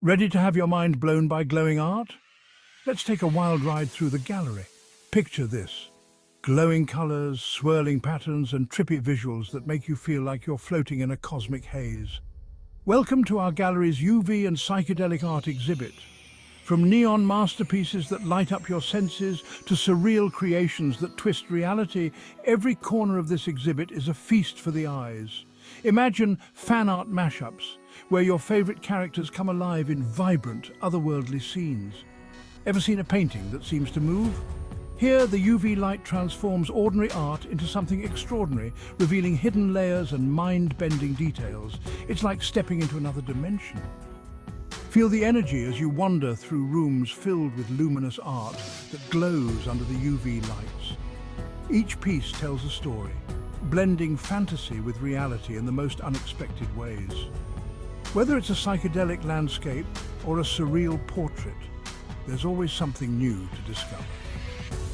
Ready to have your mind blown by glowing art? Let's take a wild ride through the gallery. Picture this. Glowing colors, swirling patterns, and trippy visuals that make you feel like you're floating in a cosmic haze. Welcome to our gallery's UV and psychedelic art exhibit. From neon masterpieces that light up your senses to surreal creations that twist reality, every corner of this exhibit is a feast for the eyes. Imagine fan art mashups, where your favorite characters come alive in vibrant, otherworldly scenes. Ever seen a painting that seems to move? Here, the UV light transforms ordinary art into something extraordinary, revealing hidden layers and mind-bending details. It's like stepping into another dimension. Feel the energy as you wander through rooms filled with luminous art that glows under the UV lights. Each piece tells a story, blending fantasy with reality in the most unexpected ways. Whether it's a psychedelic landscape or a surreal portrait, there's always something new to discover.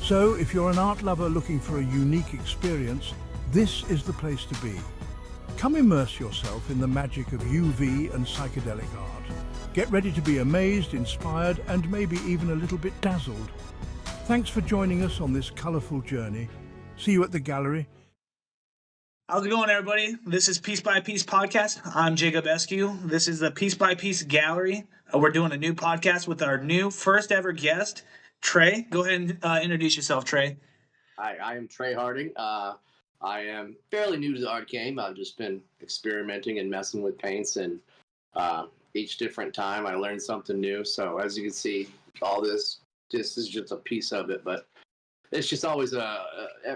So, if you're an art lover looking for a unique experience, this is the place to be. Come immerse yourself in the magic of UV and psychedelic art. Get ready to be amazed, inspired, and maybe even a little bit dazzled. Thanks for joining us on this colorful journey. See you at the gallery. How's it going, everybody? This is Piece by Piece Podcast. I'm Jacob Eskew. This is the Piece by Piece Gallery. We're doing a new podcast with our new first ever guest, Trey. Go ahead and introduce yourself, Trey. Hi, I am Trey Harding. I am fairly new to the art game. I've just been experimenting and messing with paints, and each different time I learned something new. So as you can see, all this is just a piece of it, but it's just always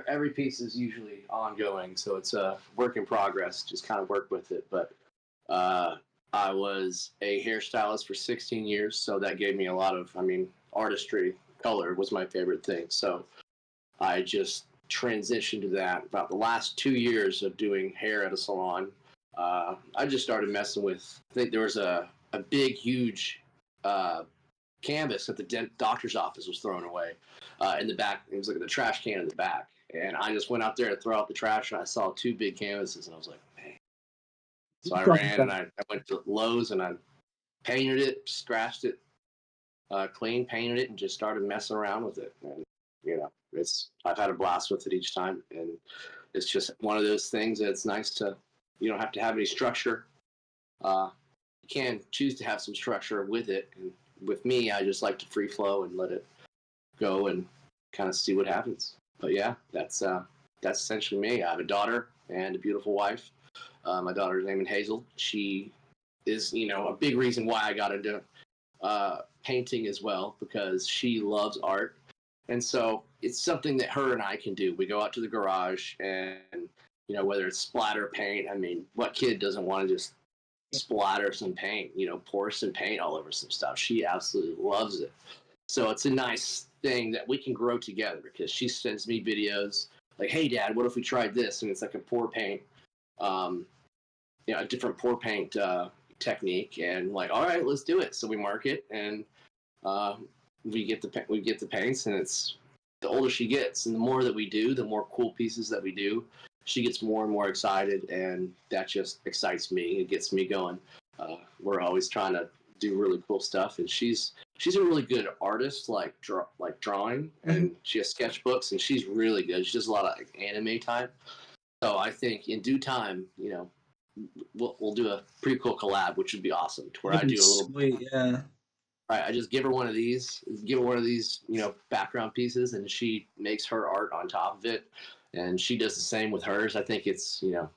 every piece is usually ongoing. So it's a work in progress, just kind of work with it. But I was a hairstylist for 16 years. So that gave me a lot of, artistry. Color was my favorite thing. So I just transitioned to that about the last 2 years of doing hair at a salon. I just started messing with, I think there was a big, huge canvas that the doctor's office was throwing away in the back. It was like the trash can in the back. And I just went out there to throw out the trash, and I saw two big canvases, and I was like, man. So I ran, and I went to Lowe's, and I painted it, scratched it, clean, painted it, and just started messing around with it. And, I've had a blast with it each time. And it's just one of those things that it's nice to, you don't have to have any structure. You can choose to have some structure with it. And with me, I just like to free flow and let it go and kind of see what happens. But yeah, that's essentially me. I have a daughter and a beautiful wife. My daughter's name is Hazel. She is, a big reason why I got into painting as well, because she loves art. And so it's something that her and I can do. We go out to the garage and, whether it's splatter paint, what kid doesn't want to just splatter some paint, pour some paint all over some stuff? She absolutely loves it. So it's a nice thing that we can grow together, because she sends me videos like, hey, Dad, what if we tried this? And it's like a pour paint, a different pour paint technique. And like, all right, let's do it. So we mark it, and we get the paints, and it's the older she gets and the more that we do, the more cool pieces that we do, she gets more and more excited, and that just excites me. It gets me going. We're always trying to do really cool stuff, and she's a really good artist, like drawing, and she has sketchbooks, and she's really good. She does a lot of anime type. So I think in due time, we'll do a pretty cool collab, which would be awesome. To where I do a little. Sweet, yeah. Right, I just give her one of these, background pieces, and she makes her art on top of it, and she does the same with hers. I think it's a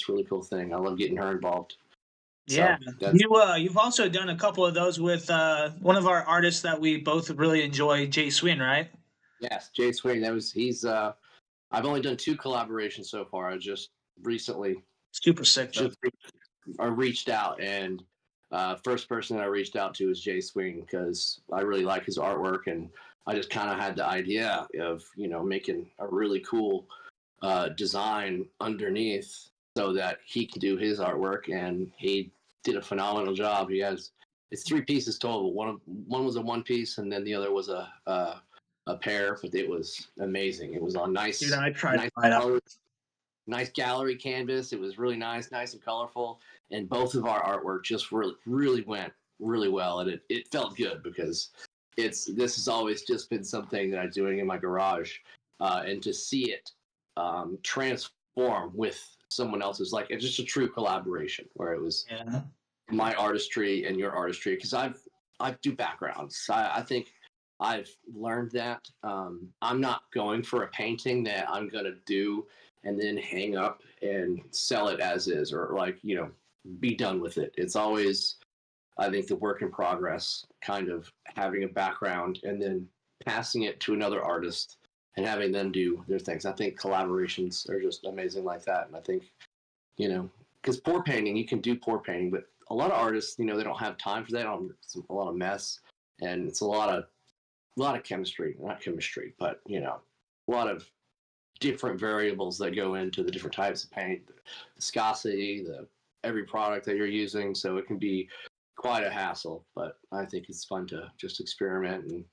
really cool thing. I love getting her involved. Yeah, so you've also done a couple of those with one of our artists that we both really enjoy, Jay Swin, right? Yes, Jay Swin. I've only done 2 collaborations so far. I just recently Super sick. I reached out, and first person that I reached out to is Jay Swing, because I really like his artwork, and I just kind of had the idea of making a really cool design underneath so that he can do his artwork, and he did a phenomenal job. It's 3 pieces total. One was a one piece, and then the other was a pair, but it was amazing. It was on nice, Dude, I tried nice gallery canvas. It was really nice and colorful. And both of our artwork just really went really well, and it felt good because this has always just been something that I'm doing in my garage, and to see it transform with someone else's, like it's just a true collaboration where it was Yeah. my artistry and your artistry, because I do backgrounds. I think I've learned that I'm not going for a painting that I'm gonna do and then hang up and sell it as is, or like be done with it. It's always, I think, the work in progress, kind of having a background and then passing it to another artist and having them do their things. I think collaborations are just amazing like that, and I think because pour painting, you can do pour painting, but a lot of artists, they don't have time for that. It's a lot of mess, and it's a lot of chemistry, not chemistry, but a lot of different variables that go into the different types of paint, the viscosity, every product that you're using. So it can be quite a hassle, but I think it's fun to just experiment, and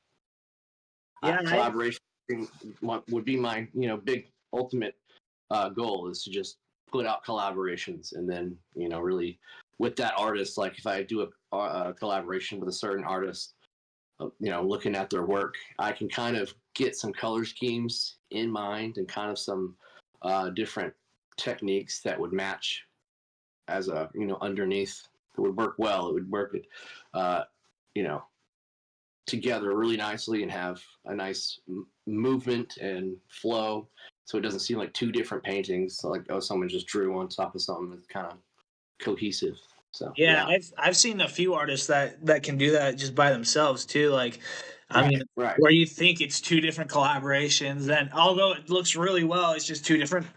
Yeah, collaboration would be my big ultimate goal, is to just put out collaborations, and then really with that artist, like if I do a collaboration with a certain artist, looking at their work, I can kind of get some color schemes in mind and kind of some different techniques that would match as a underneath. It would work well. It would work you know together really nicely and have a nice movement and flow, so it doesn't seem like two different paintings, like someone just drew on top of something. It's kind of cohesive. So yeah, yeah. I've seen a few artists that can do that just by themselves too. Like, I Right, mean, right. where you think it's two different collaborations, then although it looks really well, it's just two different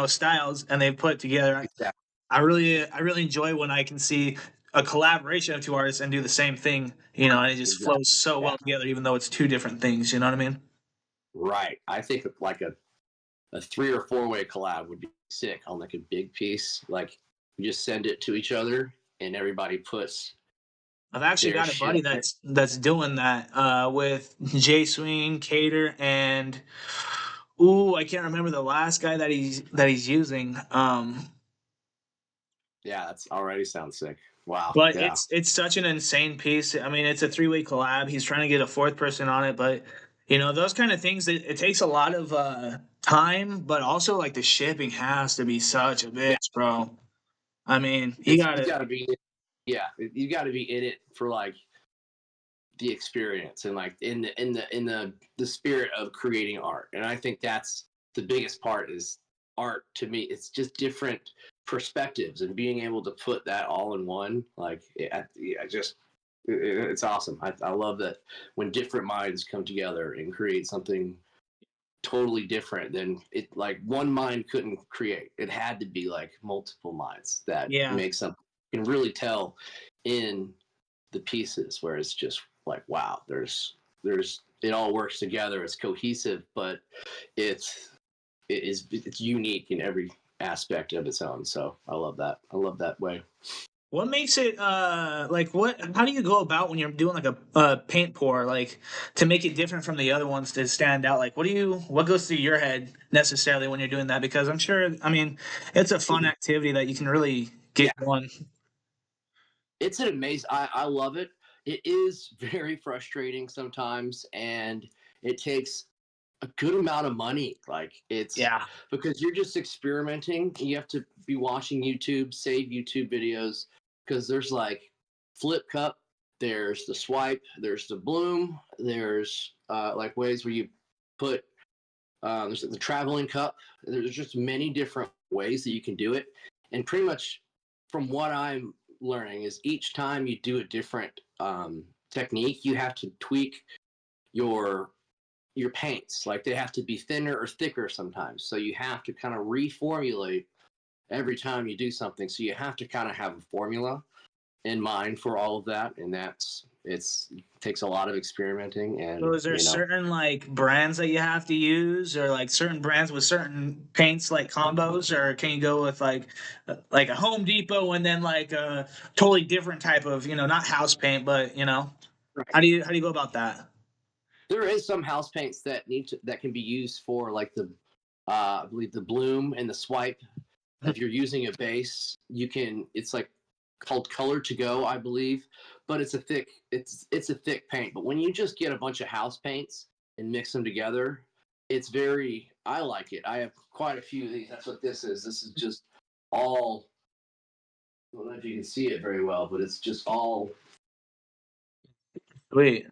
styles, and they put together. Exactly. I really enjoy when I can see a collaboration of two artists and do the same thing, and it just Exactly. flows so Yeah. well together, even though it's two different things. You know what I mean? Right. I think like a 3 or 4 way collab would be sick on like a big piece. Like you just send it to each other and everybody puts I've actually their got a shit buddy on it. that's doing that with Jay Swing, Cater, and ooh, I can't remember the last guy that he's using. Yeah, that's already sounds sick. Wow. But Yeah. it's such an insane piece. I mean, it's a three-way collab. He's trying to get a fourth person on it, but those kind of things. It takes a lot of time, but also like the shipping has to be such a Yeah. bitch, bro. I mean, you It's you gotta. gotta be yeah, you gotta be in it for like the experience and like in the spirit of creating art. And I think that's the biggest part is art to me. It's just different perspectives and being able to put that all in one. Like it's awesome. I love that when different minds come together and create something totally different than it, like one mind couldn't create. It had to be like multiple minds that Yeah, make something you can really tell in the pieces, where it's just like wow, there's it all works together, it's cohesive, but it's unique in every aspect of its own. So I love that way. what makes it like what? How do you go about when you're doing like a paint pour, like to make it different from the other ones to stand out? Like, what goes through your head necessarily when you're doing that? Because I'm sure, I mean, it's a fun activity that you can really Yeah, get going. it's an amazing, I love it. It is very frustrating sometimes, and it takes a good amount of money. Like it's Yeah, because you're just experimenting. You have to be watching YouTube, save YouTube videos, because there's like flip cup, there's the swipe, there's the bloom, there's like ways where you put there's the traveling cup. There's just many different ways that you can do it, and pretty much from what I'm learning is each time you do a different technique, you have to tweak your paints. Like they have to be thinner or thicker sometimes. So you have to kind of reformulate every time you do something. So you have to kind of have a formula in mind for all of that. And it takes a lot of experimenting so and is there certain like brands that you have to use, or like certain brands with certain paints like combos, or can you go with like a Home Depot and then like a totally different type of not house paint, but right. how do you go about that? There is some house paints that can be used for like the I believe the bloom and the swipe. If you're using a base, you can, it's like called color to go, I believe. but it's a thick paint. But when you just get a bunch of house paints and mix them together, I like it. I have quite a few of these. That's what this is. This is just all, I don't know if you can see it very well, but it's just all. Sweet.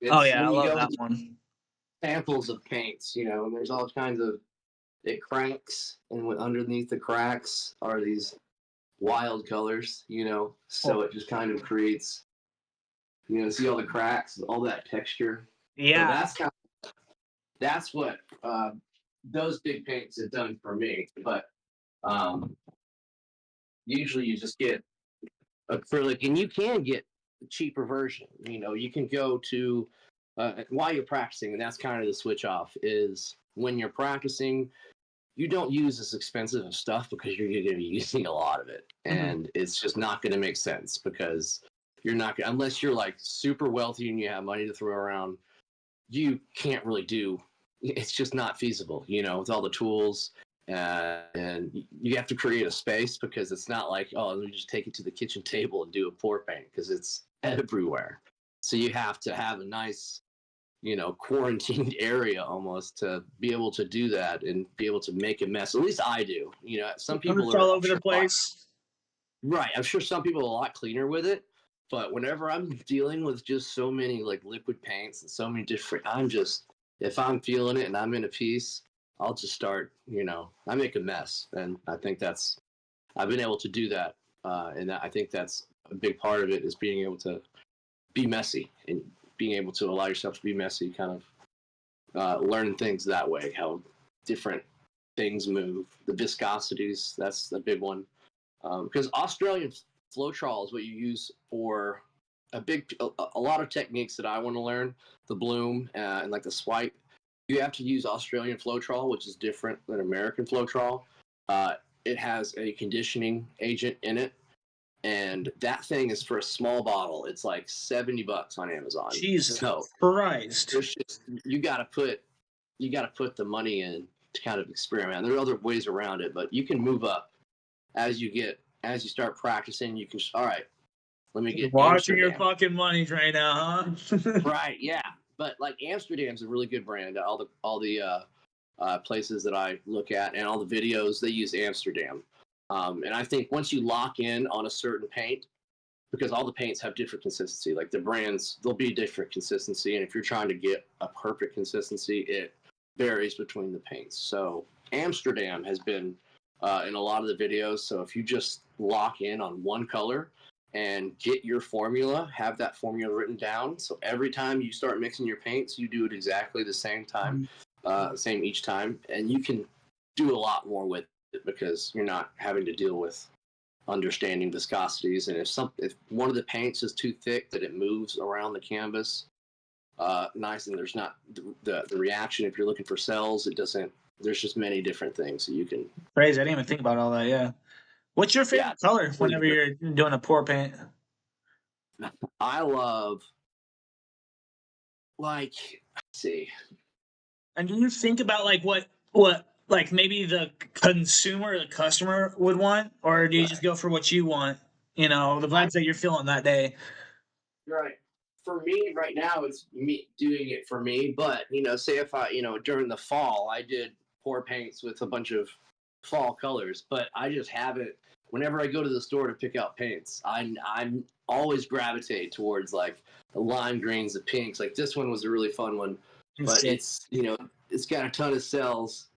Oh It's yeah, I when you love go that with one. samples of paints, and there's all kinds of, it cracks, and underneath the cracks are these wild colors, so it just kind of creates, see all the cracks, all that texture. So Yeah. that's what those big paints have done for me. But usually you just get acrylic, and you can get a cheaper version. You can go to while you're practicing, and that's kind of the switch off is when you're practicing. You don't use this expensive stuff because you're going to be using a lot of it, and it's just not going to make sense because you're not unless you're like super wealthy and you have money to throw around. You can't really do. It's just not feasible, with all the tools, and you have to create a space because it's not like, oh, let me just take it to the kitchen table and do a pour paint because it's everywhere. So you have to have a nice, quarantined area almost to be able to do that and be able to make a mess. At least I do. Some people It's are, all I'm over the sure, place. right. I'm sure some people are a lot cleaner with it. But whenever I'm dealing with just so many like liquid paints and so many different, if I'm feeling it and I'm in a piece, I'll just start, I make a mess. And I think I've been able to do that. And I think that's a big part of it is being able to be messy and being able to allow yourself to be messy, kind of learn things that way, how different things move. The viscosities, that's the big one. Because Australian Floetrol is what you use for a lot of techniques that I want to learn, the bloom and like the swipe. You have to use Australian Floetrol, which is different than American Floetrol. It has a conditioning agent in it, and that thing is for a small bottle. It's like $70 on Amazon. Jesus So Christ. there's just you got to put the money in to kind of experiment. There are other ways around it, but you can move up as you start practicing. You can, all right, let me get Watching your Amsterdam. fucking money right now, huh? Right, yeah. But like Amsterdam's a really good brand. All the places that I look at and all the videos, they use Amsterdam. And I think once you lock in on a certain paint, because all the paints have different consistency, like the brands, there'll be different consistency. And if you're trying to get a perfect consistency, it varies between the paints. So Amsterdam has been in a lot of the videos. So if you just lock in on one color and get your formula, have that formula written down. So every time you start mixing your paints, you do it exactly the same time, same each time, and you can do a lot more with it because you're not having to deal with understanding viscosities. And if one of the paints is too thick that it moves around the canvas, nice, and there's not the reaction. If you're looking for cells, it doesn't. There's just many different things that you can. Crazy. I didn't even think about all that. Yeah. What's your Yeah, favorite color whenever you're doing a pour paint? I love, like, let's see. And do you think about like what like maybe the consumer, the customer would want, or do you just Right. go for what you want? The vibes that you're feeling that day. Right. For me, right now, it's me doing it for me. But say if I, during the fall, I did pour paints with a bunch of fall colors, but I just have it. Whenever I go to the store to pick out paints, I'm always gravitate towards like the lime greens, the pinks. Like this one was a really fun one, but it's it's got a ton of cells,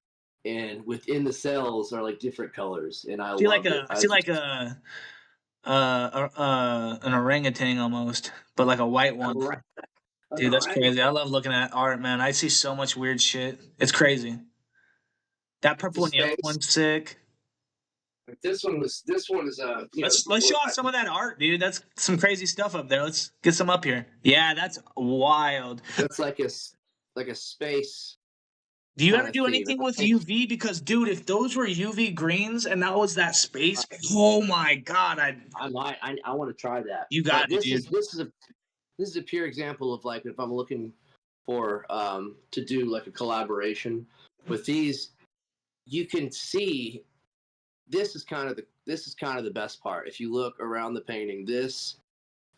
and within the cells are like different colors, and I love it. I see like an orangutan almost, but like a white one. An Dude, that's orangutan. crazy. I love looking at art, man. I see so much weird shit. It's crazy. That The purple and yellow space. one's sick. This one is Let's show off some of that art, dude. That's some crazy stuff up there. Let's get some up here. Yeah, that's wild. that's like a space Do you ever kind of do theme. anything with UV? Because, dude, if those were UV greens and that was that space, oh my god, I want to try that. you But got it, dude. this is a pure example of like if I'm looking for to do like a collaboration with these, you can see this is kind of the best part. If you look around the painting, this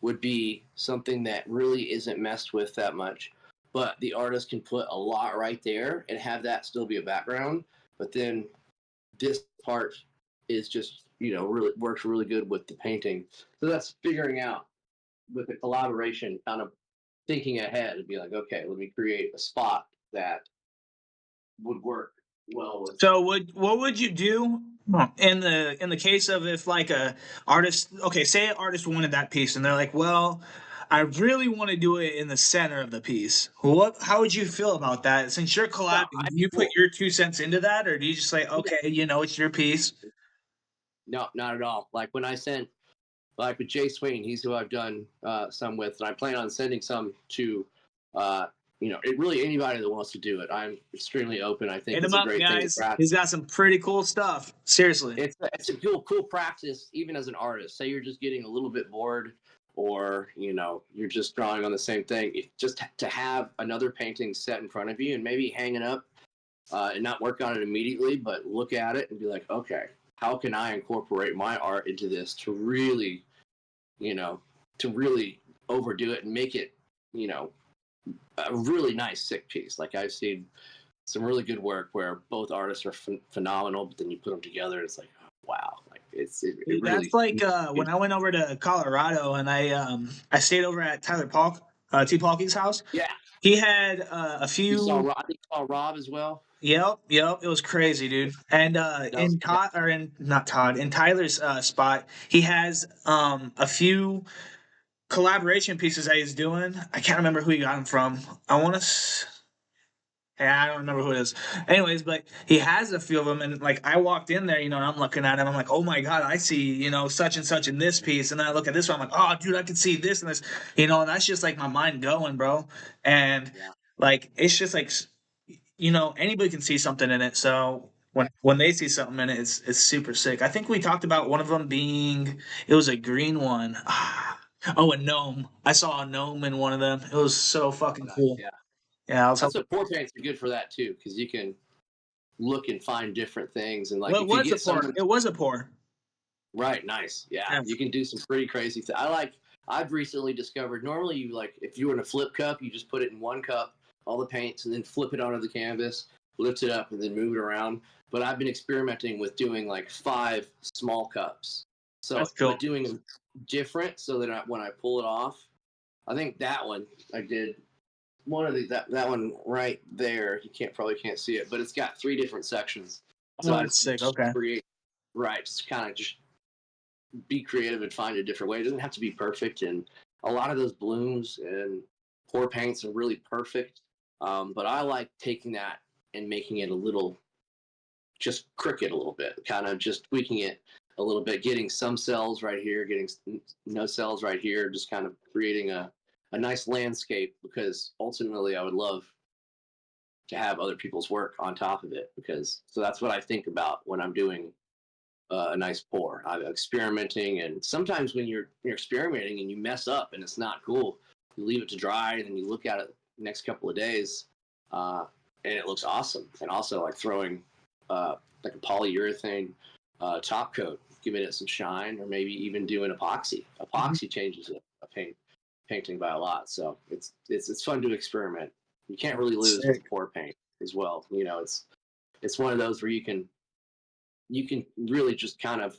would be something that really isn't messed with that much, but the artist can put a lot right there and have that still be a background. But then this part is just, really works really good with the painting. So that's figuring out with the collaboration, kind of thinking ahead and be like, okay, let me create a spot that would work well with. So what would you do in the case of if like a artist, okay, say an artist wanted that piece and they're like, well, I really want to do it in the center of the piece. How would you feel about that? Since you're No, collabing, I do you put well, your 2 cents into that, or do you just say, yeah, okay, it's your piece? no, not at all. Like when I sent, like with Jay Swain, he's who I've done some with, and I plan on sending some to, uh, really anybody that wants to do it. I'm extremely open. I think Hit him it's a up, great thing to guys. He's practice. got some pretty cool stuff. Seriously. It's a cool practice, even as an artist. Say you're just getting a little bit bored, or you're just drawing on the same thing. Just to have another painting set in front of you and maybe hang it up, and not work on it immediately, but look at it and be like, okay, how can I incorporate my art into this to really, overdo it and make it, a really nice, sick piece. Like I've seen some really good work where both artists are phenomenal, but then you put them together, and it's like, wow, like it Dude, that's really. like when I went over to Colorado and I stayed over at Tyler T. Palky's house. Yeah, He had a you saw few. Rob. I think you saw Rob as well. Yep. It was crazy, dude. And That was in Todd or in not Todd in Tyler's spot, he has a few collaboration pieces that he's doing. I can't remember who he got them from. I want to. Yeah, I don't remember who it is. Anyways, but he has a few of them, and like I walked in there, and I'm looking at him. I'm like, oh my god, I see, such and such in this piece, and then I look at this one. I'm like, oh, dude, I can see this and this, and that's just like my mind going, bro. And yeah. like it's just like, anybody can see something in it. So when they see something in it, it's super sick. I think we talked about one of them being it was a green one. Oh, a gnome. I saw a gnome in one of them. It was so Oh, fucking nice. cool. Yeah, Yeah, I was that's hoping. what pour paints are good for that too, because you can look and find different things, and like Well, it if you was a get pour. someone. It was a pour. Right, nice. Yeah, Yeah. you can do some pretty crazy things. I've recently discovered normally you like if you were in a flip cup, you just put it in one cup, all the paints, and then flip it onto the canvas, lift it up, and then move it around. But I've been experimenting with doing like 5 small cups. So, That's cool. but doing them different so that when I pull it off, I think that one I did one of that one right there. You probably can't see it, but it's got 3 different sections. So Oh, I that's sick. just Okay. create right, just kind of just be creative and find a different way. It doesn't have to be perfect, and a lot of those blooms and pour paints are really perfect. But I like taking that and making it a little, just cricket a little bit, kind of just tweaking it a little bit, getting some cells right here, getting no cells right here, just kind of creating a nice landscape. Because ultimately, I would love to have other people's work on top of it. Because so that's what I think about when I'm doing a nice pour. I'm experimenting, and sometimes when you're experimenting and you mess up and it's not cool, you leave it to dry, and then you look at it the next couple of days, and it looks awesome. And also like throwing like a polyurethane top coat, giving it some shine, or maybe even doing epoxy. Mhm. Epoxy changes a painting by a lot, so it's fun to experiment. You can't really lose with Sick. the pour paint as well. It's one of those where you can really just kind of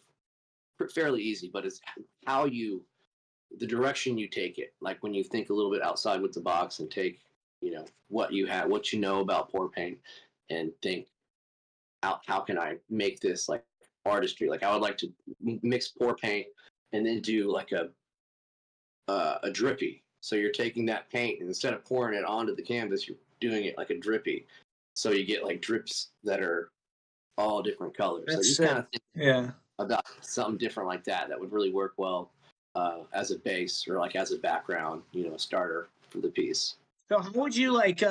fairly easy, but it's how the direction you take it. Like when you think a little bit outside with the box and take, what you have, what you know about pour paint, and think out how can I make this like artistry? Like I would like to mix pour paint and then do like a drippy. So you're taking that paint and instead of pouring it onto the canvas, you're doing it like a drippy. So you get like drips that are all different colors. So That's just sick. kind of Yeah. about something different like that would really work well as a base or like as a background, starter for the piece. So how would you like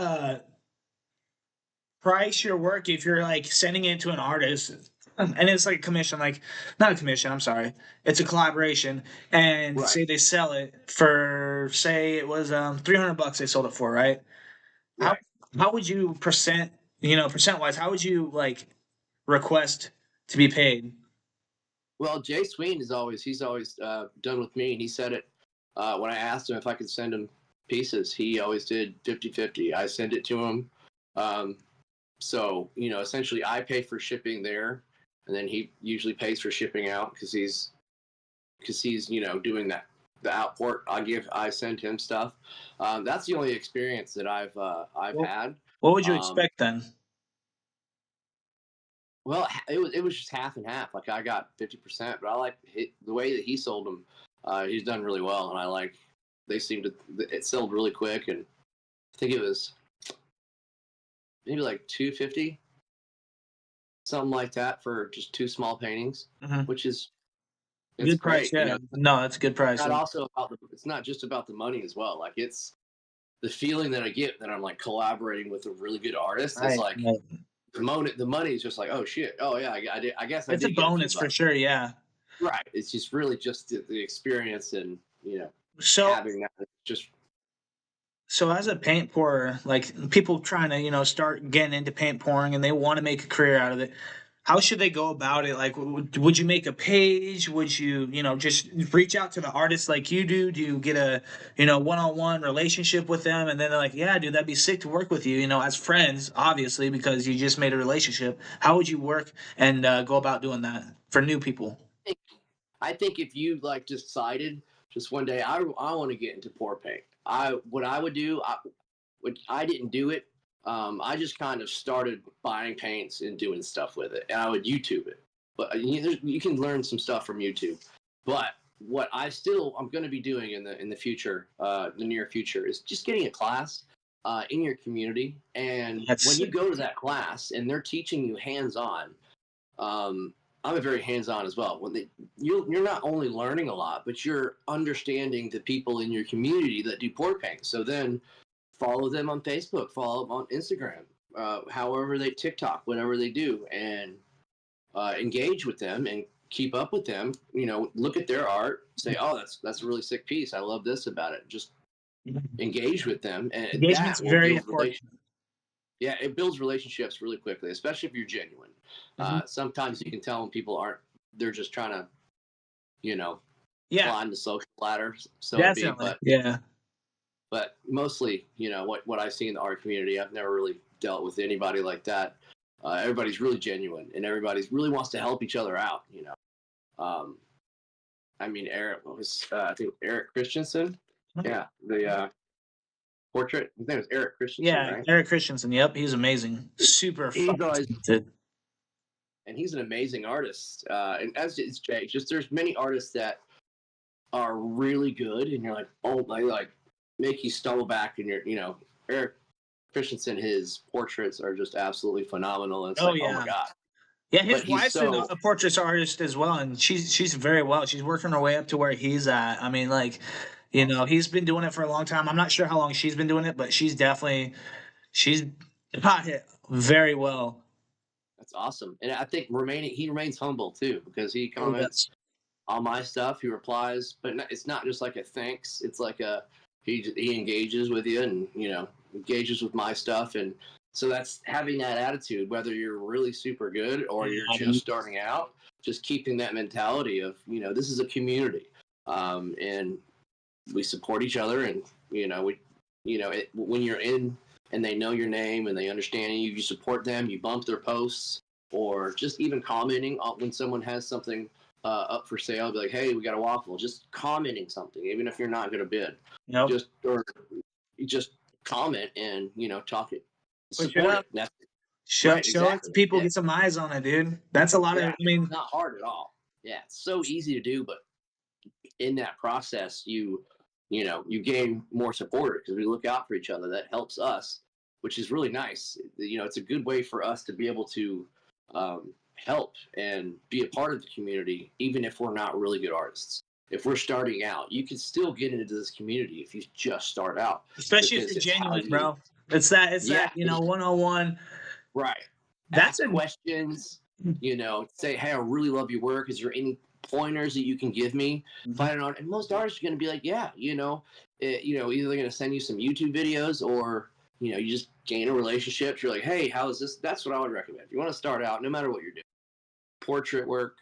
price your work if you're like sending it to an artist and it's like a commission, like not a commission, I'm sorry. It's a collaboration and Right, say they sell it for say it was $300 they sold it for, right? How right. how would you percent wise, how would you like request to be paid? Well, Jay Sween he's always done with me, and he said it. When I asked him if I could send him pieces, he always did 50-50. I send it to him. So, essentially I pay for shipping there, and then he usually pays for shipping out because he's doing that, the outport. I send him stuff. That's the only experience that I've Well, had. what would you Um, expect then? well, it was just half and half. Like I got 50%, but I like the way that he sold them. He's done really well, and they seem to, it sold really quick, and I think it was maybe like 250, something like that, for just two small paintings, Mhm. which is, it's Good price, great. yeah. No, that's a good price. Not Yeah. also about it's not just about the money as well. Like it's the feeling that I get that I'm like collaborating with a really good artist is Right, like right. the money is just like, oh shit, oh yeah, I guess I It's a did get a few bonus for bucks. sure, yeah. Right. It's just really just the experience, and So having that. It's just So as a paint pourer, like people trying to, start getting into paint pouring and they want to make a career out of it, how should they go about it? Like, would you make a page? Would you, just reach out to the artists like you do? Do you get a, one-on-one relationship with them? And then they're like, yeah, dude, that'd be sick to work with you, as friends, obviously, because you just made a relationship. How would you work and go about doing that for new people? think I think if you like decided just one day I want to get into pour paint, what I would do, which I didn't do it. I just kind of started buying paints and doing stuff with it, and I would YouTube it. But you can learn some stuff from YouTube. But what I'm going to be doing in the future, the near future, is just getting a class in your community. And when That's you go to that class and they're teaching you hands on, um, I'm a very hands on as well. You're not only learning a lot, but you're understanding the people in your community that do pour paint. So then follow them on Facebook, follow them on Instagram, however they TikTok, whatever they do, and engage with them and keep up with them. Look at their art, say, "Oh, that's a really sick piece. I love this about it." Just engage with them, and engagement's that will very build important. relationships. Yeah, it builds relationships really quickly, especially if you're genuine. Mhm. Sometimes you can tell when people aren't; they're just trying to, you know, Yeah, climb the social ladder, so to be. definitely. Yeah. But mostly, what I see in the art community, I've never really dealt with anybody like that. Everybody's really genuine, and everybody's really wants to help each other out. Um, I mean, Eric was, I think Eric Christensen. Yeah, the portrait. His name is Eric Christensen, Yeah, right? Eric Christensen. Yep, he's amazing. Super He's fucking always, talented. and he's an amazing artist. And as is Jay, just there's many artists that are really good, and you're like, oh, they like make you stumble back, and Eric Christensen, his portraits are just absolutely phenomenal. And it's Oh like, oh my yeah, god. yeah. But His he's wife's so, a portrait artist as well, and she's very well. She's working her way up to where he's at. I mean, like, awesome. he's been doing it for a long time. I'm not sure how long she's been doing it, but she's taught it very well. That's awesome. And I think he remains humble too, because he Oh, comments on my stuff. He replies, but it's not just like a thanks. It's like he engages with you, and engages with my stuff. And so that's having that attitude, whether you're really super good or you're just starting out, just keeping that mentality of, this is a community. And we support each other, and when you're in and they know your name and they understand you support them, you bump their posts, or just even commenting when someone has something up for sale, be like, hey, we got a waffle. Just commenting something, even if you're not going to bid, Nope. or just comment and talk it, Push it support up. it. That's Show right, show it to exactly. people. Yeah, Get some eyes on it, dude. That's a lot of. yeah. I It's mean, not hard at all. Yeah, it's so easy to do, but in that process, you gain more supporters because we look out for each other. That helps us, which is really nice. It's a good way for us to be able to help and be a part of the community, even if we're not really good artists. If we're starting out, you can still get into this community if you just start out, especially if because you're it's how genuine, you. bro. It's Yeah, that 101. right. That's Ask a questions. Say, hey, I really love your work. Is there any pointers that you can give me? Mhm. Find it on, and most artists are going to be like, yeah, either they're going to send you some YouTube videos, or you just gain a relationship. You're like, hey, how is this? That's what I would recommend. If you want to start out, no matter what you're doing, portrait work,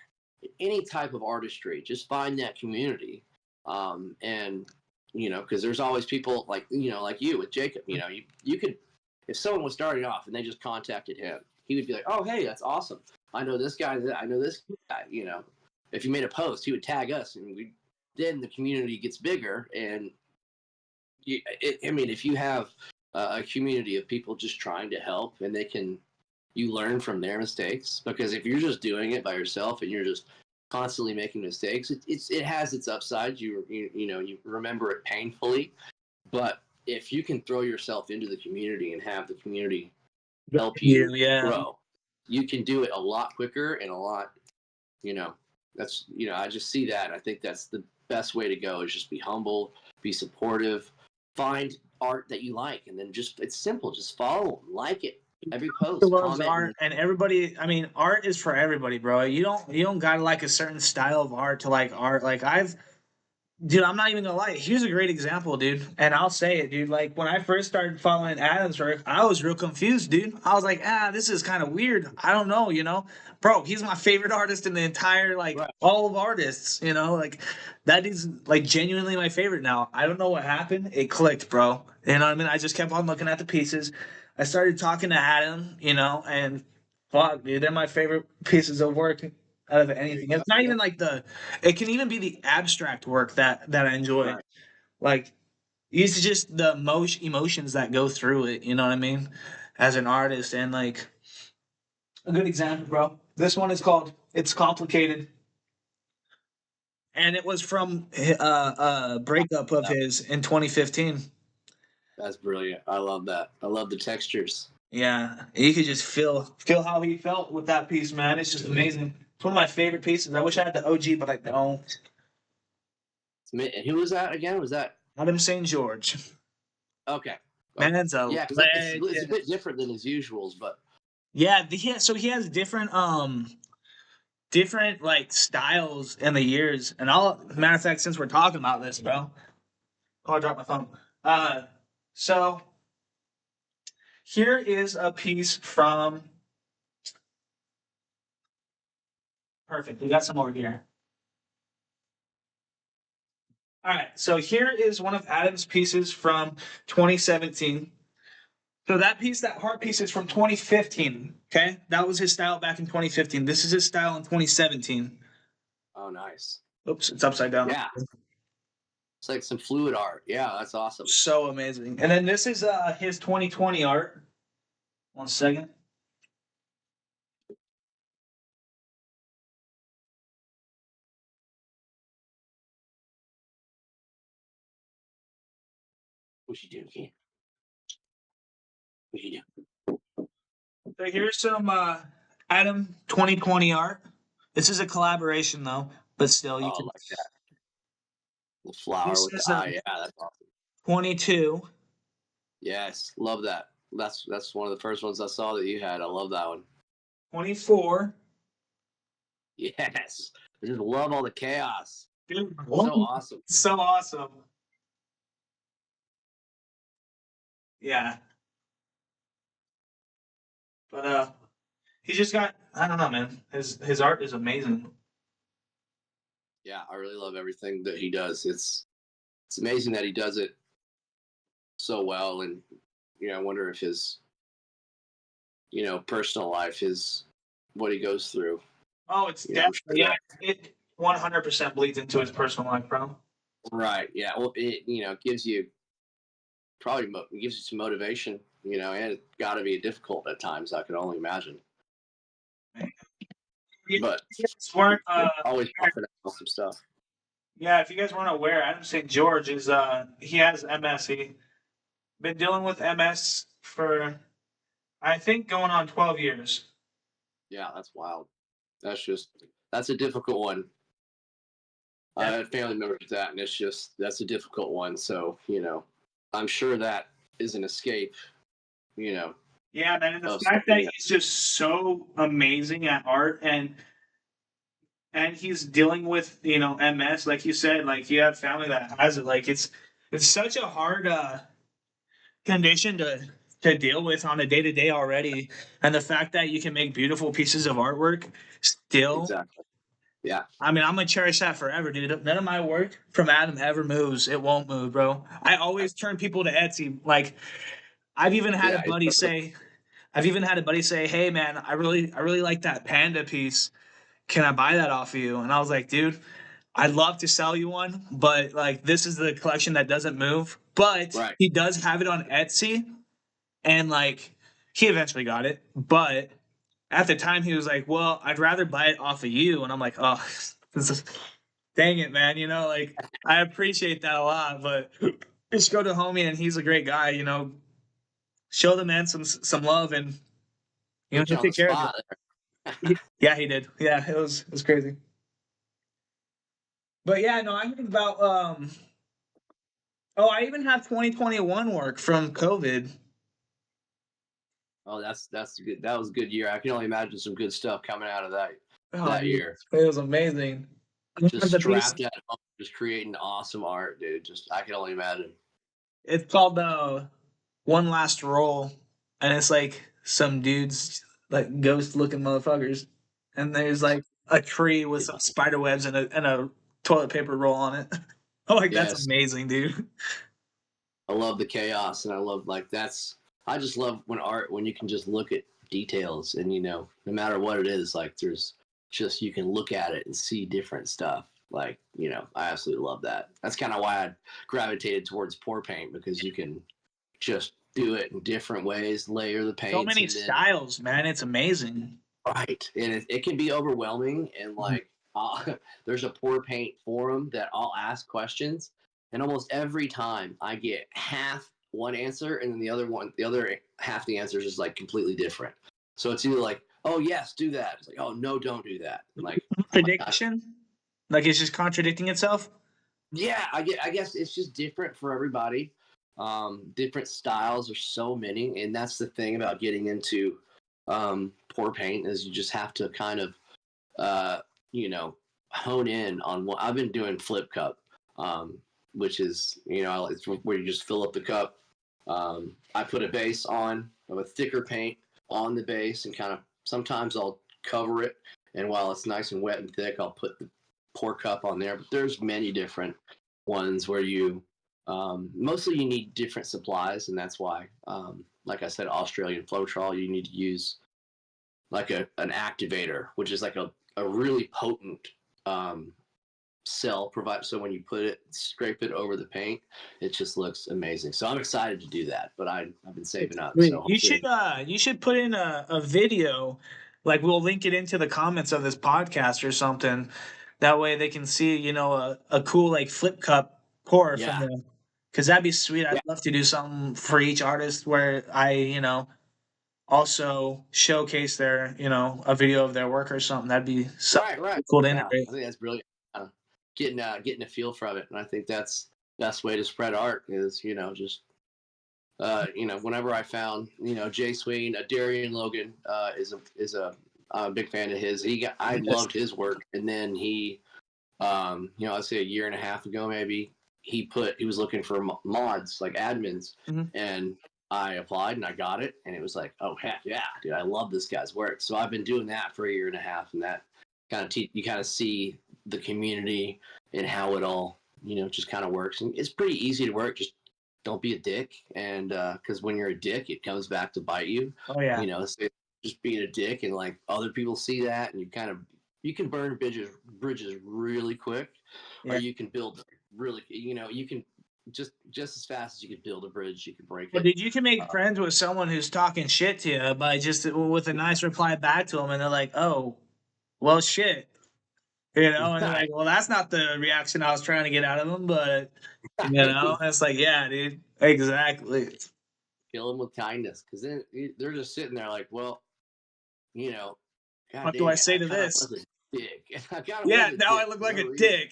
any type of artistry, just find that community, and because there's always people like like you with Jacob. You could, if someone was starting off and they just contacted him, he would be like, oh hey, that's awesome. I know this guy. I know this guy. If you made a post, he would tag us, and then the community gets bigger. And if you have a community of people just trying to help, and you learn from their mistakes. Because if you're just doing it by yourself and you're just constantly making mistakes, it has its upsides. You remember it painfully, but if you can throw yourself into the community and have the community help you Yeah. grow, you can do it a lot quicker and a lot. That's I just see that. I think that's the best way to go. Is just be humble, be supportive, find art that you like, and then it's simple. Just follow, like it. Every post, Loves comment, art, and everybody, I mean, art is for everybody, bro. You don't gotta like a certain style of art to like art. Like dude, I'm not even gonna lie. Here's a great example, dude. And I'll say it, dude. Like when I first started following Adam's work, I was real confused, dude. I was like, this is kind of weird. I don't know, Bro, he's my favorite artist in the entire, like, right. all of artists, like that is like genuinely my favorite now. I don't know what happened. It clicked, bro. You know what I mean? I just kept on looking at the pieces. I started talking to Adam, and fuck, dude, they're my favorite pieces of work out of anything. It's not even like it can even be the abstract work that I enjoy. Right. Like it's just the emotions that go through it, you know what I mean? As an artist. And like a good example, bro. This one is called It's Complicated. And it was from a breakup of his in 2015. That's brilliant. I love that. I love the textures. Yeah, you could just feel how he felt with that piece, man. It's just amazing. It's one of my favorite pieces. I wish I had the OG, but I don't. And who was that again? Was that Adam St. George. okay? Okay. Man's a Yeah, because it's a legend. bit different than his usuals, but Yeah, so he has different like styles in the years. And matter of fact, since we're talking about this, bro. Oh, I dropped my phone. So here is a piece from perfect. We got some over here. All right, so here is one of Adam's pieces from 2017. So that heart piece is from 2015. Okay, that was his style back in 2015. This is his style in 2017. oh, nice. Oops, it's upside down. Yeah, it's like some fluid art. Yeah, that's awesome. So amazing. And then this is his 2020 art. One second. What you do, kid? What you do? So here's some Adam 2020 art. This is a collaboration though, but still you Oh, can. like that. The flower This with the is eye. Yeah, that's awesome. 22. Yes, love that. That's one of the first ones I saw that you had. I love that one. 24. Yes, I just love all the chaos. Dude, So awesome. so awesome. Yeah. But he's just got, I don't know, man. His art is amazing. Yeah, I really love everything that he does. It's amazing that he does it so well, and I wonder if his personal life is what he goes through. Oh, it's I'm sure definitely, yeah, that, it 100% bleeds into his personal life, bro. right. Yeah. Well, it gives you it gives you some motivation. And it's got to be difficult at times. I can only imagine. But You guys weren't, always popping out some stuff. yeah, if you guys weren't aware, Adam St. George is he has MS. He been dealing with MS for I think going on 12 years. Yeah, that's wild. That's a difficult one. I had family members with that, and that's a difficult one. So I'm sure that is an escape. Yeah, man, and the Of fact that something he's just so amazing at art and he's dealing with, MS, like you said, like you have family that has it. Like it's such a hard condition to deal with on a day to day already. And the fact that you can make beautiful pieces of artwork still exactly. Yeah. I mean, I'm gonna cherish that forever, dude. None of my work from Adam ever moves. It won't move, bro. I always turn people to Etsy. Like, I've even had a Yeah. buddy say, "Hey, man, I really like that panda piece. Can I buy that off of you?" And I was like, "Dude, I'd love to sell you one, but like, this is the collection that doesn't move. But Right. he does have it on Etsy, and like, he eventually got it, but." At the time, he was like, "Well, I'd rather buy it off of you," and I'm like, "Oh, this is, dang it, man. Like, I appreciate that a lot, but just go to homie, and he's a great guy. Show the man some love, and Put you he'll on the take care of spot. you." Yeah, he did. Yeah, it was crazy. But yeah, no, I heard about Oh, I even have 2021 work from COVID. Oh, that's good. That was a good year. I can only imagine some good stuff coming out of that Oh, that dude, year. it was amazing. I Just have the piece. strapped at home, just creating awesome art, dude. Just I can only imagine. It's called One Last Roll, and it's like some dudes like ghost looking motherfuckers, and there's like a tree with some Yeah. spider webs and a toilet paper roll on it. I'm like, that's Yes, amazing, dude. I love the chaos, and I love like that's. I just love when you can just look at details, and no matter what it is, like there's just you can look at it and see different stuff. Like I absolutely love that. That's kind of why I gravitated towards pour paint because you can just do it in different ways, layer the So paints, many and then styles, man. It's amazing. right, and it can be overwhelming. And Mhm. like, there's a pour paint forum that I'll ask questions, and almost every time I get half one answer, and then the other half the answer is just like completely different. So it's either like, oh yes, do that. It's like, oh no, don't do that. And like, I'm like, Prediction? Like it's just contradicting itself? yeah, I guess it's just different for everybody. Different styles. There's so many, and that's the thing about getting into pour paint is you just have to kind of uh, hone in on what I've been doing. Flip cup, which is it's where you just fill up the cup. I put a base on with thicker paint on the base, and kind of sometimes I'll cover it, and while it's nice and wet and thick, I'll put the pour cup on there. But there's many different ones where you mostly you need different supplies, and that's why, like I said, Australian Floetrol, you need to use like an activator, which is like a really potent cell provide. So when you put it, scrape it over the paint, it just looks amazing. So I'm excited to do that, but I've been saving up. So Wait, you hopefully, should put in a video, like we'll link it into the comments of this podcast or something. That way they can see, a cool like flip cup pour from yeah, the, because that'd be sweet. I'd yeah, love to do something for each artist where I, also showcase their, a video of their work or something. That'd be something right, right, cool to yeah. integrate. I think that's brilliant. Getting a feel from it, and I think that's best way to spread art is just whenever I found, Jay Sween, Darian Logan is a I'm a big fan of his. I Yes. loved his work, and then he, I'd say a year and a half ago maybe, he was looking for mods like admins, Mhm. and I applied and I got it, and it was like, oh heck yeah, dude, I love this guy's work. So I've been doing that for a year and a half, and that kind of you kind of see the community and how it all just kind of works, and it's pretty easy to work. Just don't be a dick, and because when you're a dick, it comes back to bite you. Oh yeah. So just being a dick, and like other people see that, and you can burn bridges really quick, or Yeah. you can build really, you can just as fast as you can build a bridge, you can break Well, it. dude, you can make friends with someone who's talking shit to you by just with a nice reply back to them, and they're like, "Oh, well, shit," and they're like, "Well, that's not the reaction I was trying to get out of them," but it's like, yeah, dude, exactly. Kill them with kindness, because then they're just sitting there like, well, you know, god What do I dang it, say I to kind of this? was a dick. I kind of Yeah, was a now I dick look for like no a reason. dick.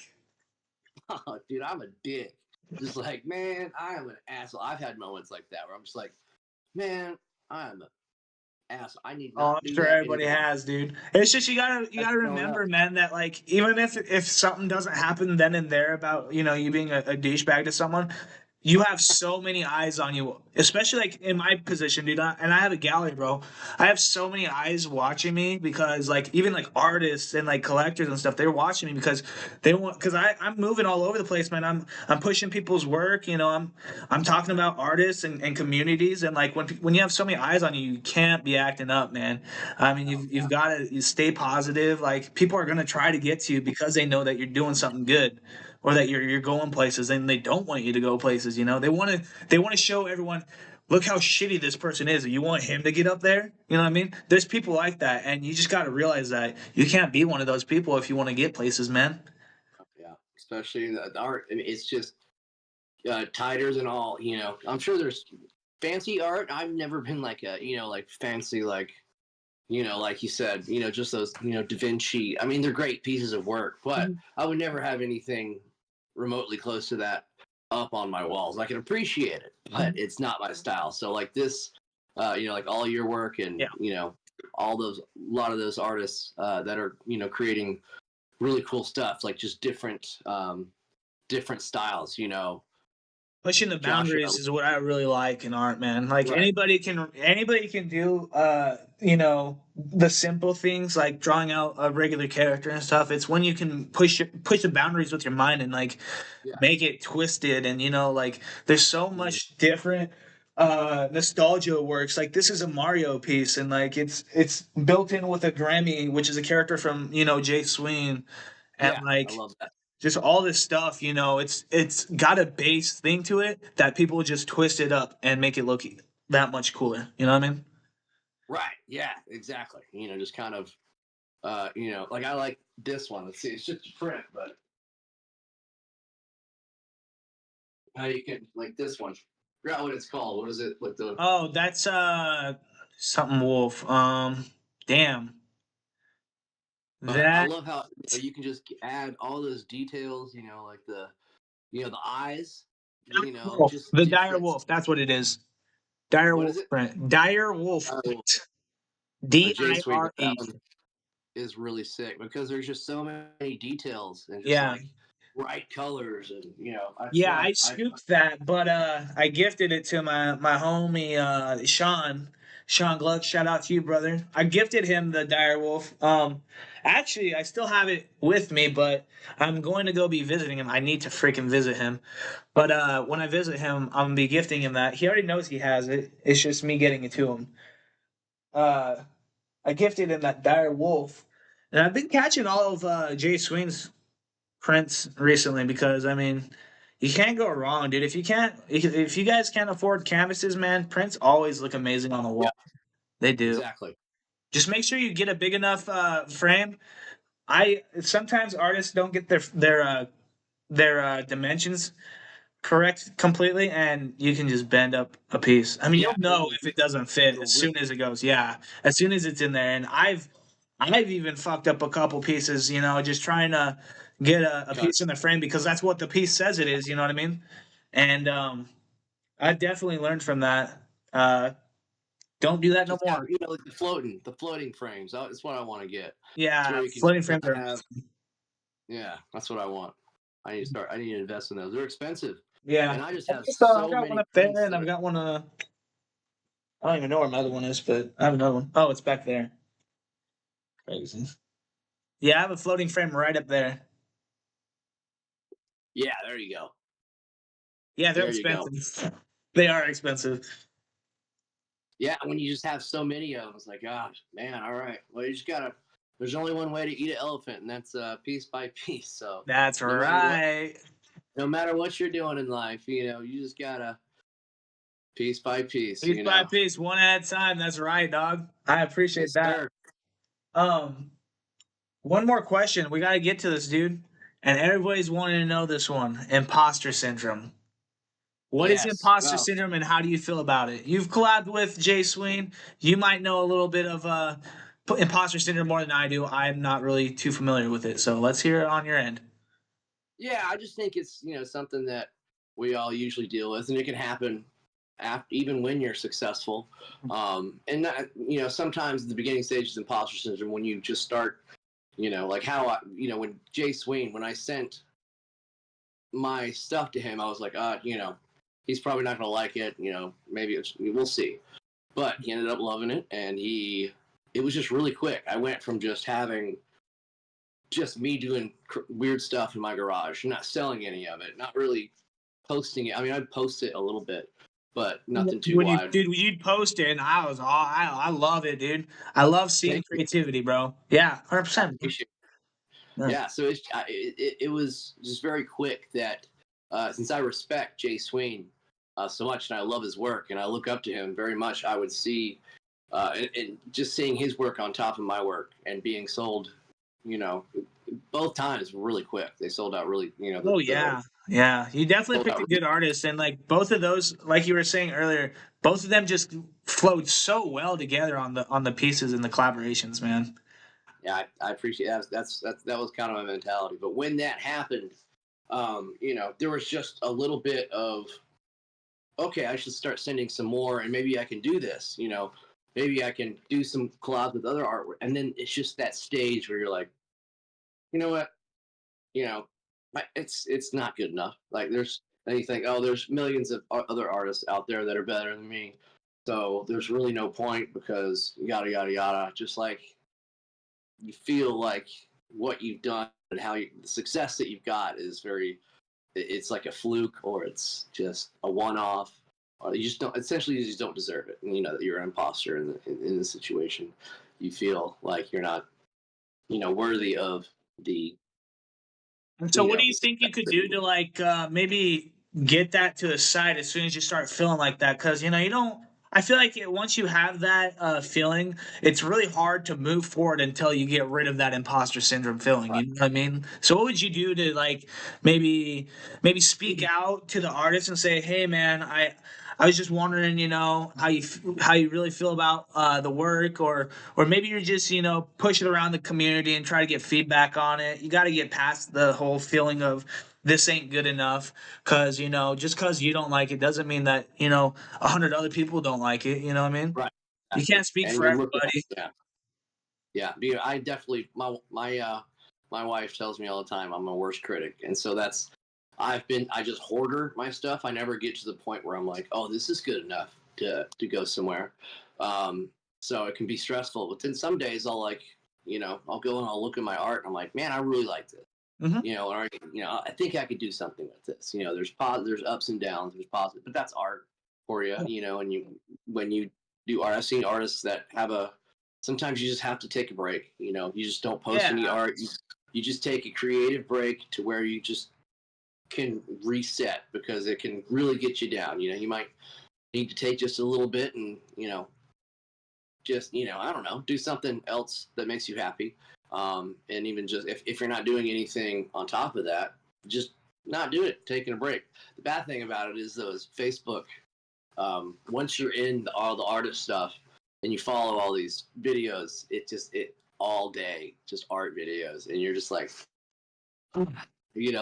Oh, dude, I'm a dick. Just like, man, I am an asshole. I've had moments like that where I'm just like, man, I am an asshole. I need Oh, not I'm do sure that everybody anymore. has, dude. It's just you That's gotta growing up. remember, man, that like even if something doesn't happen then and there about you being a douchebag to someone, you have so many eyes on you, especially like in my position, dude. And I have a gallery, bro. I have so many eyes watching me because, like, even like artists and like collectors and stuff, they're watching me because they want. Because I'm moving all over the place, man. I'm pushing people's work. You know, I'm talking about artists and communities, and like when you have so many eyes on you, you can't be acting up, man. I mean, you've got to you stay positive. Like people are gonna try to get to you because they know that you're doing something good or that you're going places and they don't want you to go places. You know, they want to show everyone, look how shitty this person is. You want him to get up there. You know what I mean? There's people like that, and you just got to realize that you can't be one of those people if you want to get places, man. Yeah, especially in the art. I mean, it's just titers and all. I'm sure there's fancy art. I've never been like a like fancy like like you said, just those Da Vinci. I mean, they're great pieces of work, but I would never have anything remotely close to that up on my walls. I can appreciate it, but it's not my style. So like this, like all your work and Yeah. all those, a lot of those artists that are creating really cool stuff, like just different styles. Pushing the Josh, boundaries is what I really like in art, man. Like right? anybody can do the simple things like drawing out a regular character and stuff. It's when you can push the boundaries with your mind and like Yeah. make it twisted, and like there's so much different nostalgia works. Like this is a Mario piece, and like it's built in with a Grammy, which is a character from Jay Sween, and Yeah, I like love that. just all this stuff, it's got a base thing to it that people just twist it up and make it look that much cooler. You know what I mean? Right. Yeah, exactly. Just kind of like I like this one. Let's see, it's just a print, but how you can like this one. Forgot what it's called. What is it with the Oh, that's something wolf. Damn. but I That love how you can just add all those details, like the eyes, wolf. just The dire different. wolf. That's what it is. Dire What wolf is it? print. Dire wolf Oh, print. Jay Sweet. That DIRE. one is really sick because there's just so many details and just Yeah. like bright colors and that's Yeah, why I I scooped that, but I gifted it to my homie Sean Gluck. Shout out to you, brother. I gifted him the dire wolf. Actually, I still have it with me, but I'm going to go be visiting him. I need to freaking visit him. But when I visit him, I'm gonna be gifting him that. He already knows he has it. It's just me getting it to him. Uh, I gifted him that dire wolf, and I've been catching all of Jay Sween's prints recently because I mean, you can't go wrong, dude. If you guys can't afford canvases, man, prints always look amazing on the yeah, wall. They do. exactly. Just make sure you get a big enough frame. I sometimes artists don't get their dimensions correct completely, and you can just bend up a piece. I mean, Yeah, you'll know if it doesn't fit it'll as rip soon as it goes. Yeah, as soon as it's in there. And I've even fucked up a couple pieces, just trying to get a cut. piece in the frame because that's what the piece says it is. You know what I mean? And I definitely learned from that. Don't do that no Just have more. like the floating frames. That's what I want to get. It's Yeah, where you can floating not frames are. have. Yeah, that's what I want. I need to invest in those. They're expensive, Yeah, and I just have I've so got one many up there, prints and that I've are. got one. I don't even know where my other one is, but I have another one. Oh, it's back there. Crazy. Yeah, I have a floating frame right up there. Yeah, there you go. Yeah, they're There you go. expensive. They are expensive. Yeah, when you just have so many of them, it's like, gosh, man. All right. Well, you just gotta. There's only one way to eat an elephant, and that's piece by piece. So That's no matter what, right. no matter what you're doing in life, you just gotta piece by piece. Piece by piece, one at a time. That's right, dog. I appreciate Yes, that. sir. Um, One more question. We got to get to this, dude. And everybody's wanting to know this one: imposter syndrome. What is Yes. imposter Well, syndrome, and how do you feel about it? You've collabed with Jay Sween. You might know a little bit of imposter syndrome more than I do. I'm not really too familiar with it, so let's hear it on your end. yeah, I just think it's something that we all usually deal with, and it can happen after, even when you're successful. And that, sometimes the beginning stages of imposter syndrome when you just start, like how when Jay Sween, when I sent my stuff to him, I was like, he's probably not going to like it. Maybe we'll see. But he ended up loving it, and it was just really quick. I went from just having just me doing weird stuff in my garage, not selling any of it, not really posting it. I mean, I'd post it a little bit, but nothing too wide. You'd post it, and I love it, dude. I love seeing Thank you. creativity, bro. Yeah, I 100%. appreciate Yeah. Yeah, so it was just very quick that since I respect Jay Swain so much and I love his work and I look up to him very much, I would see and just seeing his work on top of my work and being sold, both times really quick. They sold out really, Oh yeah, yeah. You definitely sold picked out a really. good artist, and like both of those, like you were saying earlier, both of them just flowed so well together on the pieces and the collaborations, man. Yeah, I appreciate that. That was kind of my mentality. But when that happened, there was just a little bit of okay, I should start sending some more, and maybe I can do this. Maybe I can do some collabs with other artwork, and then it's just that stage where you're like, you know what, you know, it's not good enough. Like then you think, oh, there's millions of other artists out there that are better than me, so there's really no point because yada yada yada. Just like you feel like what you've done and the success that you've got is it's like a fluke or it's just a one-off or you just don't essentially you just don't deserve it, and that you're an imposter in this situation. You feel like you're not worthy of the And so, what do the you think you success could that do you to like maybe get that to the side as soon as you start feeling like that? Because you don't. I feel like once you have that feeling, it's really hard to move forward until you get rid of that imposter syndrome feeling. right. You know what I mean? So, what would you do to like maybe speak out to the artist and say, "Hey, man, I was just wondering, how you really feel about the work, or maybe you're just push it around the community and try to get feedback on it. You got to get past the whole feeling of this ain't good enough because just because you don't like it doesn't mean that 100 other people don't like it. You know what I mean? Right, You exactly. can't speak And for you look at everybody. yeah, I definitely my wife tells me all the time I'm my worst critic, and so I just hoarder my stuff. I never get to the point where I'm like, oh, this is good enough to go somewhere. Um, so it can be stressful, but then some days I'll go and I'll look at my art and I'm like, man, I really like this. Hmm. Or I think I could do something with this. There's ups and downs, there's positive, but that's art for you. And when you do art, I've seen artists that sometimes you just have to take a break. You just don't post Yeah, any art. You just take a creative break to where you just can reset because it can really get you down. You might need to take just a little bit and just I don't know, do something else that makes you happy. And even just if you're not doing anything on top of that, just not do it, taking a break. The bad thing about it is those Facebook, once you're in all the artist stuff and you follow all these videos, it all day just art videos, and you're just like,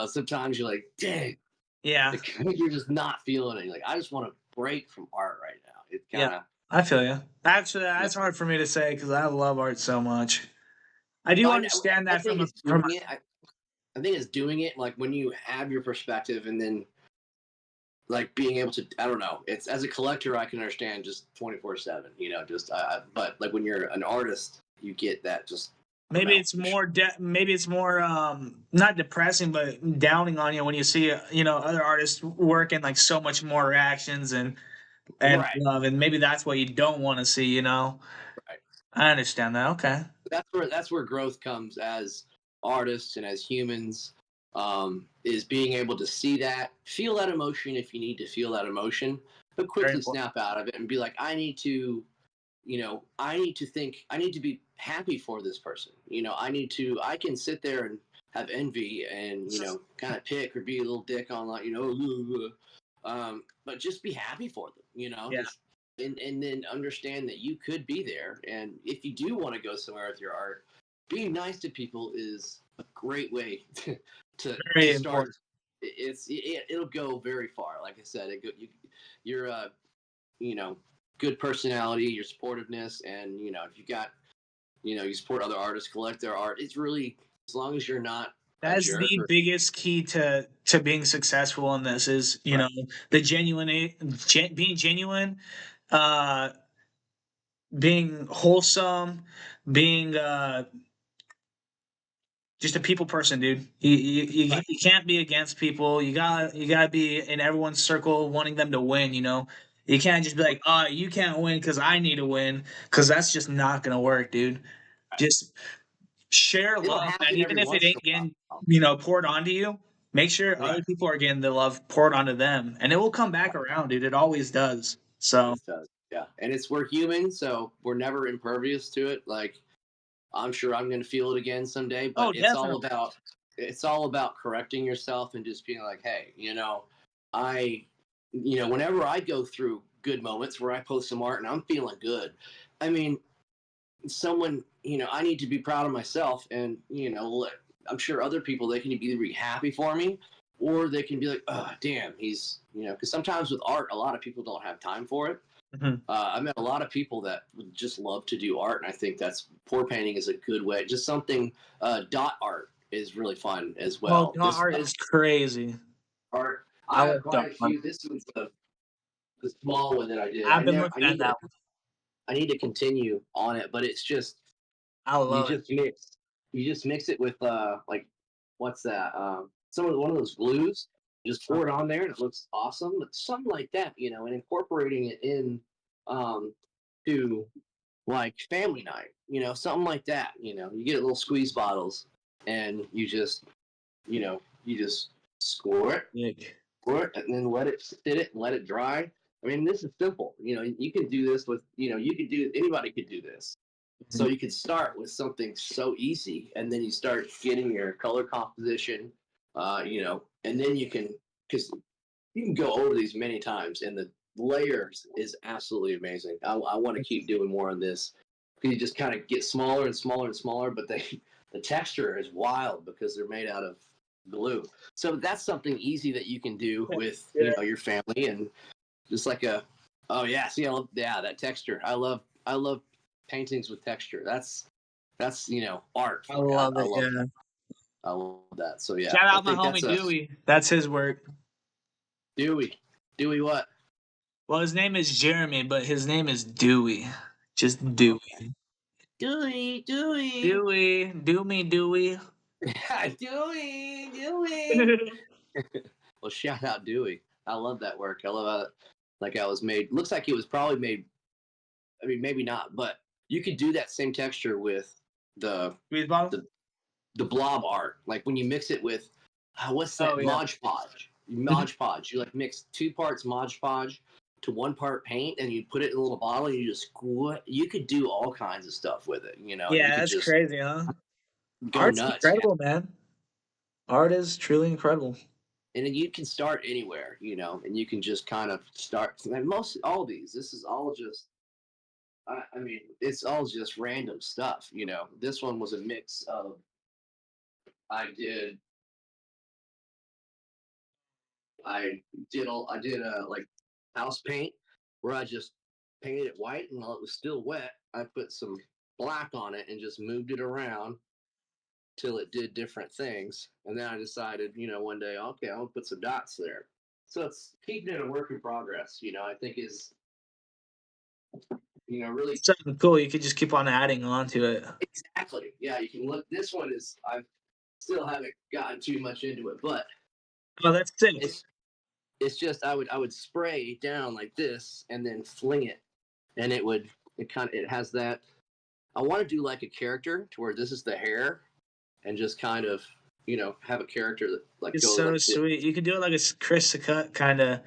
sometimes you're like, dang, yeah, like, you're just not feeling it. You're like, I just want to break from art right now. It yeah. kind of I feel you. Actually, that's hard for me to say because I love art so much. I do understand I that think from a it's doing it. I think it's doing it like when you have your perspective and then like being able to, I don't know, it's as a collector I can understand just 24/7, just but like when you're an artist you get that just I don't maybe know. it's more maybe it's more not depressing but downing on you when you see other artists work and like so much more reactions and Right, love, and maybe that's what you don't want to see. right. I understand that. Okay. That's where growth comes as artists and as humans, is being able to see that, feel that emotion if you need to feel that emotion, but Very quickly important. snap out of it and be like, I need to think, I need to be happy for this person. I can sit there and have envy and, kind of pick or be a little dick on like, but just be happy for them, Yeah. just, and then understand that you could be there. And if you do want to go somewhere with your art, being nice to people is a great way to Very start. important. It'll go very far. Like I said, you're you know, good personality, your supportiveness, and if you got, you support other artists, collect their art. It's really, as long as you're not That's the biggest key to being successful in this is, you know, the being genuine, uh, being wholesome, being just a people person, dude. You can't be against people. You gotta be in everyone's circle, wanting them to win. You know, you can't just be like, oh, you can't win because I need to win, because that's just not gonna work, dude. Just share It'll love, man. happen Even every if it once in ain't a getting, while. you know, poured onto you, make sure Right. other people are getting the love poured onto them, and it will come back around, dude. It always does. So, Always does. Yeah. And we're human, so we're never impervious to it. Like, I'm sure I'm going to feel it again someday, but oh, definitely. it's all about correcting yourself and just being like, hey, I, whenever I go through good moments where I post some art and I'm feeling good, I mean, I need to be proud of myself, and I'm sure other people, they can either be happy for me or they can be like, oh, damn, he's, because sometimes with art, a lot of people don't have time for it. Mhm. I met a lot of people that would just love to do art, and I think that's pour painting is a good way. Just something dot art is really fun as Oh, well. dot art is crazy. Art, I I love have dot quite a art. few. This was the small one that I did. I've been looking at that one. I need to continue on it, but it's just I you love it. just mix you just mix it with like what's that? One of those glues. Just pour it on there, and it looks awesome. But something like that, and incorporating it in um, to like family night, something like that. You get little squeeze bottles, and you just score it, Nick. and then let it sit it and let it dry. I mean, this is simple. You can do this with, anybody could do this. So you can start with something so easy, and then you start getting your color composition, and then because you can go over these many times, and the layers is absolutely amazing. I want to keep doing more on this. You just kind of get smaller and smaller and smaller, but the texture is wild because they're made out of glue. So that's something easy that you can do with your family, and just like oh yeah, see, that texture. I love paintings with texture. That's art I for me. I, love I it. love Yeah. I love that. So yeah, Shout I out my think that's homie a Dewey. That's his work. Dewey. Dewey what? Well, his name is Jeremy, but his name is Dewey. Just Dewey. Dewey, Dewey, Dewey. Do me, Dewey. Dewey, Dewey. Well, shout out Dewey. I love that work. I love how like I was made. Looks like it was probably made. I mean, maybe not, but you could do that same texture with the Squeeze bottle? the the blob art. Like when you mix it with what's Oh, that yeah. Mod Podge? Mhm. Mod Podge. You like mix 2 parts Mod Podge to 1 part paint, and you put it in a little bottle. And you just you could do all kinds of stuff with it. And you Yeah, could that's just crazy, huh? go Art's nuts. Yeah. incredible, man. Art is truly incredible. And you can start anywhere, and you can just kind of start. And most all these, this is all just. I mean, it's all just random stuff. This one was a mix of. I did I did a like house paint where I just painted it white, and while it was still wet, I put some black on it and just moved it around till it did different things. And then I decided, one day, okay, I'll put some dots there. So it's keeping it a work in progress. I think is really Something cool. You could just keep on adding on to it. exactly. Yeah, you can look. This one is I still haven't gotten too much into it, but Oh, that's sick. it's just I would spray down like this and then fling it, and it has that. I want to do like a character to where this is the hair, and just kind of have a character that like It's goes so like this. sweet. You could do it like a Chris Sacut kind of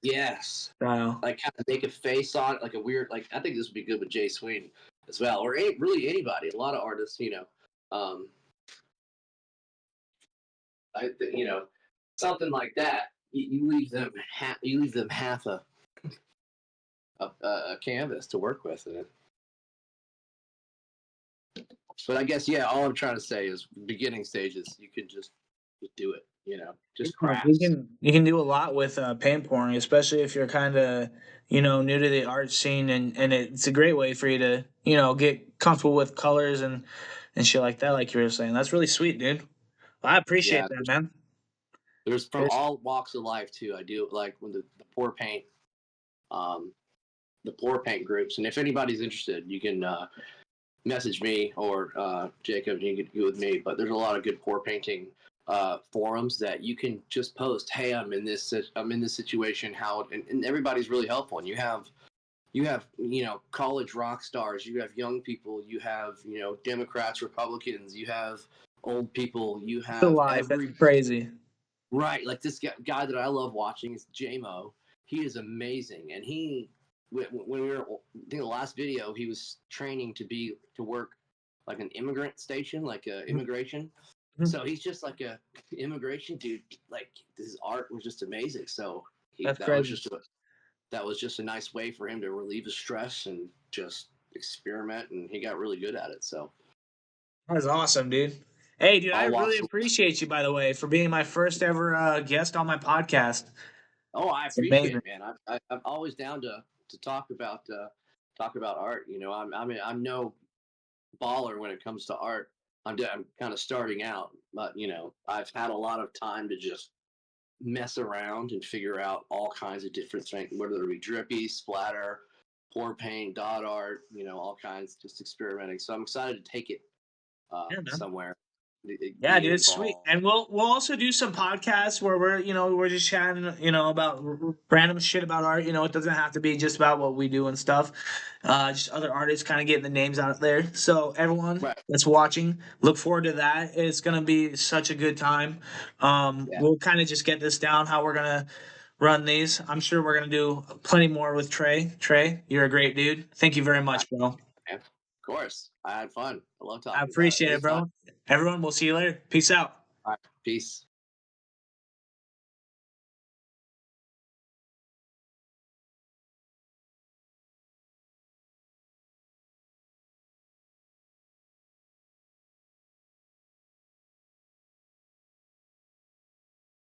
Yes, style. like kind of make a face on it, like a weird. Like I think this would be good with Jay Sweeney as well, or really anybody. A lot of artists, um, something like that. You leave them half a canvas to work with, but I guess yeah. All I'm trying to say is beginning stages. You can just do it. Just Yeah, you crafts. can do a lot with paint pouring, especially if you're kind of new to the art scene, and it's a great way for you to get comfortable with colors and shit like that, like you were saying. That's really sweet, dude. I appreciate Yeah, that, man. there's from There's all walks of life too. I do like when the pour paint, um, the pour paint groups. And if anybody's interested, you can message me or Jacob. You can go with me. But there's a lot of good pour painting forums that you can just post. Hey, I'm in this situation. And everybody's really helpful. And you have college rock stars. You have young people. You have Democrats, Republicans. You have old people. You the have life. That's every crazy. right. Like this guy that I love watching is JMO. He is amazing, and when we were, I think the last video, he was training to work like an immigrant station, like immigration. Mhm. So he's just like a immigration dude. Like his art was just amazing. So That's crazy. that was just a nice way for him to relieve his stress and just experiment, and he got really good at it. So That's awesome, dude. Hey, dude, I all really walks. appreciate you, by the way, for being my first ever guest on my podcast. Oh, I It's appreciate amazing. it, man. I'm always down to talk about art. I'm no baller when it comes to art. I'm kind of starting out, but I've had a lot of time to just mess around and figure out all kinds of different things, whether it be drippy, splatter, pour paint, dot art, all kinds, just experimenting. So I'm excited to take it Yeah, man. somewhere, Yeah, get dude, it's sweet. involved. And we'll also do some podcasts where we're just chatting, about random shit about art. It doesn't have to be just about what we do and stuff. Just other artists kind of getting the names out there. So everyone Right. that's watching, look forward to that. It's gonna be such a good time. Yeah. We'll kind of just get this down how we're gonna run these. I'm sure we're gonna do plenty more with Trey. Trey, you're a great dude. Thank you very Right. much, bro. Yeah. Of course. I had fun. I love I talking about it. appreciate it, Anytime. bro. Everyone, we'll see you later. Peace out. All right. Peace.